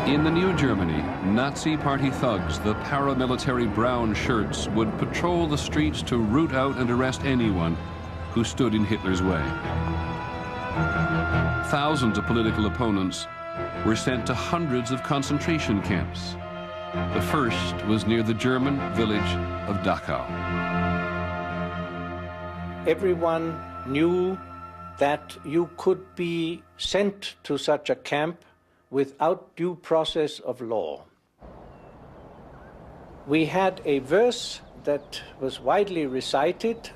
In the New Germany, Nazi party thugs, the paramilitary brown shirts, would patrol the streets to root out and arrest anyone who stood in Hitler's way. Thousands of political opponents were sent to hundreds of concentration camps. The first was near the German village of Dachau. Everyone knew that you could be sent to such a camp without due process of law. We had a verse that was widely recited: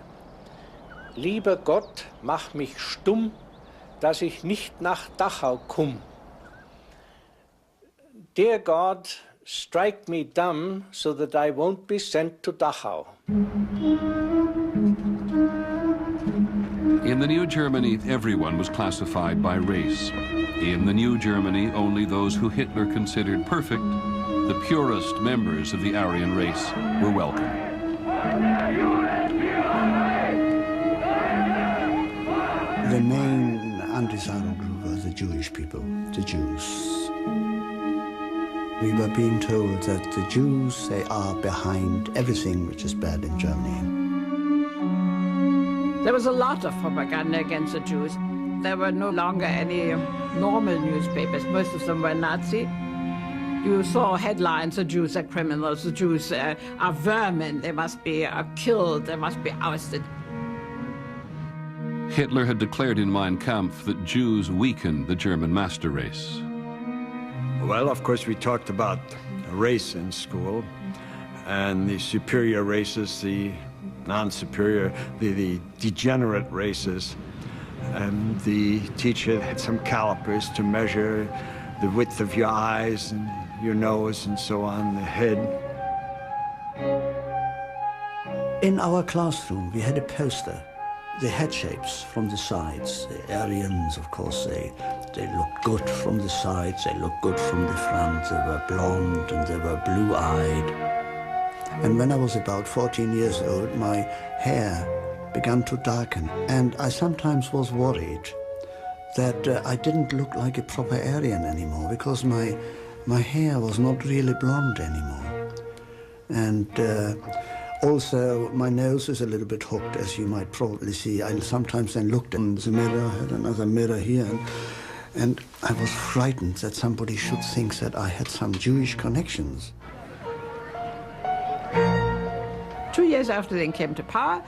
Lieber Gott, mach mich stumm, dass ich nicht nach Dachau komm. Dear God, strike me dumb so that I won't be sent to Dachau. In the New Germany, everyone was classified by race. In the New Germany, only those who Hitler considered perfect, the purest members of the Aryan race, were welcome. The main undesirable group were the Jewish people, the Jews. We were being told that the Jews, they are behind everything which is bad in Germany. There was a lot of propaganda against the Jews. There were no longer any normal newspapers. Most of them were Nazi. You saw headlines: the Jews are criminals, the Jews are vermin, they must be killed, they must be ousted. Hitler had declared in Mein Kampf that Jews weakened the German master race. Well, of course, we talked about race in school, and the superior races, the non-superior, the degenerate races. And the teacher had some calipers to measure the width of your eyes and your nose and so on, the head. In our classroom, we had a poster. The head shapes from the sides. The Aryans, of course, they looked good from the sides, they looked good from the front. They were blonde and they were blue-eyed. And when I was about 14 years old, my hair began to darken, and I sometimes was worried that I didn't look like a proper Aryan anymore, because my hair was not really blonde anymore. And also, my nose is a little bit hooked, as you might probably see. I sometimes then looked in the mirror, I had another mirror here, and I was frightened that somebody should think that I had some Jewish connections. 2 years after they came to power,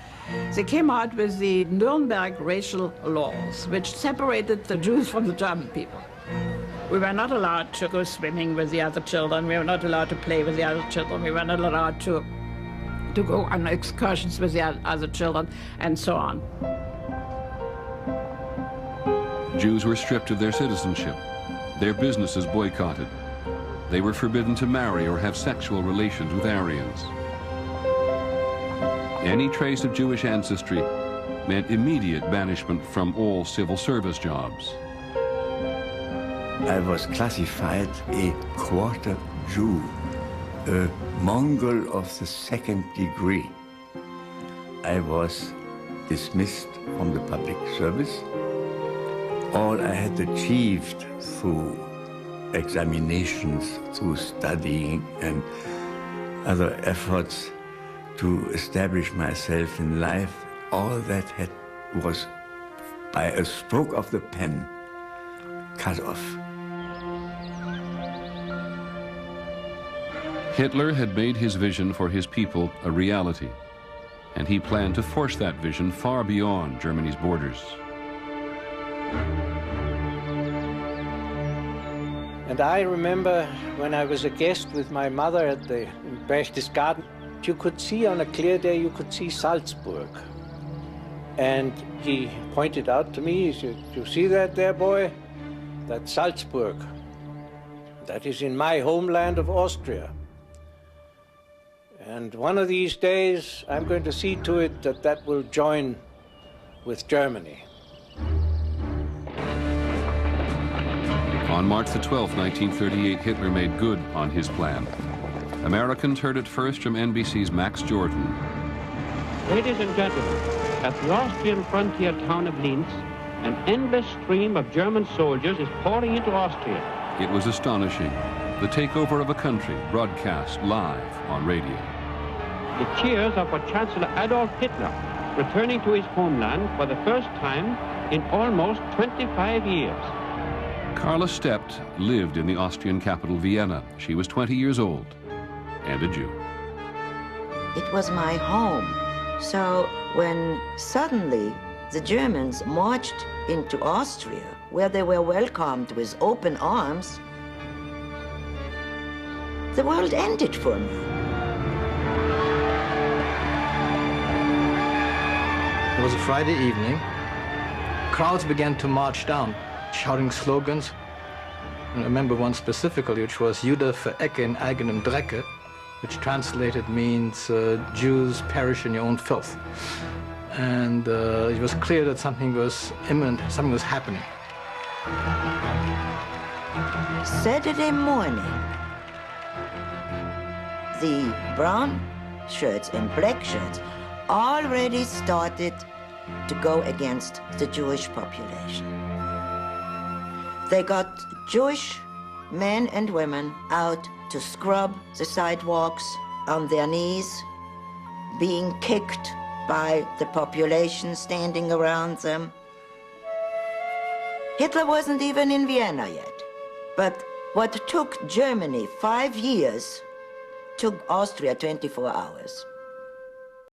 they came out with the Nuremberg racial laws, which separated the Jews from the German people. We were not allowed to go swimming with the other children. We were not allowed to play with the other children. We were not allowed to go on excursions with the other children, and so on. Jews were stripped of their citizenship. Their businesses boycotted. They were forbidden to marry or have sexual relations with Aryans. Any trace of Jewish ancestry meant immediate banishment from all civil service jobs. I was classified a quarter Jew, a Mongol of the second degree. I was dismissed from the public service. All I had achieved through examinations, through studying and other efforts to establish myself in life, all that was, by a stroke of the pen, cut off. Hitler had made his vision for his people a reality, and he planned to force that vision far beyond Germany's borders. And I remember when I was a guest with my mother at the Berchtesgaden, you could see on a clear day, you could see Salzburg. And he pointed out to me, he said, "You see that there, boy? That's Salzburg. That is in my homeland of Austria. And one of these days, I'm going to see to it that that will join with Germany." On March the 12th, 1938, Hitler made good on his plan. Americans heard it first from NBC's Max Jordan. Ladies and gentlemen, at the Austrian frontier town of Linz, an endless stream of German soldiers is pouring into Austria. It was astonishing. the takeover of a country broadcast live on radio. The cheers are for Chancellor Adolf Hitler, returning to his homeland for the first time in almost 25 years. Carla Stept lived in the Austrian capital, Vienna. She was 20 years old and a Jew. It was my home. So when suddenly the Germans marched into Austria, where they were welcomed with open arms, the world ended for me. It was a Friday evening. Crowds began to march down, shouting slogans. And I remember one specifically, which was Jude verecke in eigenem Drecke, which translated means Jews perish in your own filth. And it was clear that something was imminent, something was happening. Saturday morning, the brown shirts and black shirts already started to go against the Jewish population. They got Jewish men and women out to scrub the sidewalks on their knees, being kicked by the population standing around them. Hitler wasn't even in Vienna yet. But what took Germany 5 years took Austria 24 hours.